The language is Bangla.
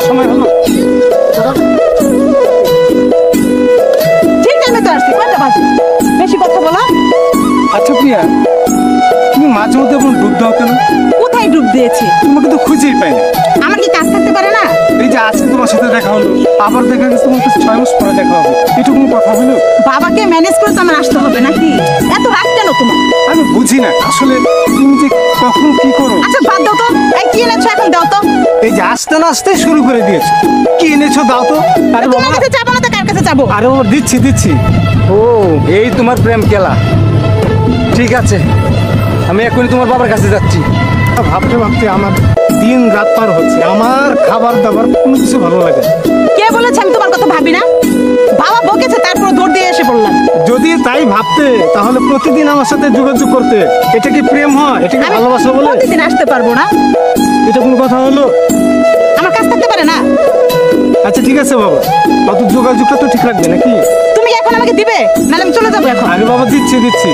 সময় হলো? ঠিক টাইমে তো আসছি, কয়টা বাজে? বেশি কথা বলো। আচ্ছা প্রিয়া, তুমি মাঝে মধ্যে এমন ডুব দাও কেন? কোথায় ডুব দিয়েছি? তোমাকে তো খুঁজেই পাই না। আমার কি কাজ থাকতে পারে না? এই যে আজকে তোমার সাথে দেখা হলো, আবার দেখা গেছে তোমার কাছে 6 মাস পরে দেখা হবে, এটা কোনো কথা হলো? বাবাকে ম্যানেজ করে তো আমার আসতে হবে নাকি? এত রাগ কেন তোমার? আমি বুঝি না আসলে তুমি যে কখন কি করো। আচ্ছা বাদ দাও তো, এই কি এনেছো এখন দাও তো। এই যে আসতে না আসতে শুরু করে দিয়েছো, কি এনেছো দাও তো। আরে তোমার কাছে চাবো না তো কার কাছে চাবো? আরে বাবা, দিচ্ছি দিচ্ছি। ও এই তোমার প্রেম খেলা, ঠিক আছে আমি এখনই তোমার বাবার কাছে যাচ্ছি। ভাবতে ভাবতে আমার দিন রাত পার হচ্ছে, আমার খাবার দাবার কোনো কিছু ভালো লাগে না। কে বলেছে আমি তোমার কথা ভাবি না? বাবা বকেছে তারপর দৌড় দিয়ে এসে পড়লাম। যদি তাই ভাবতে তাহলে প্রতিদিন আমার সাথে যোগাযোগ করতে। এটা কি প্রেম হয়? এটা কি ভালোবাসা বলে? প্রতিদিন আসতে পারবো না, এটা কোনো কথা হলো? আমার কাজ থাকতে পারে না? আচ্ছা ঠিক আছে বাবা, অত যোগাযোগটা তো ঠিক রাখবে নাকি? তুমি কি এখন আমাকে দিবে, নাহলে আমি চলে যাবো এখন। আরে বাবা দিচ্ছি দিচ্ছি।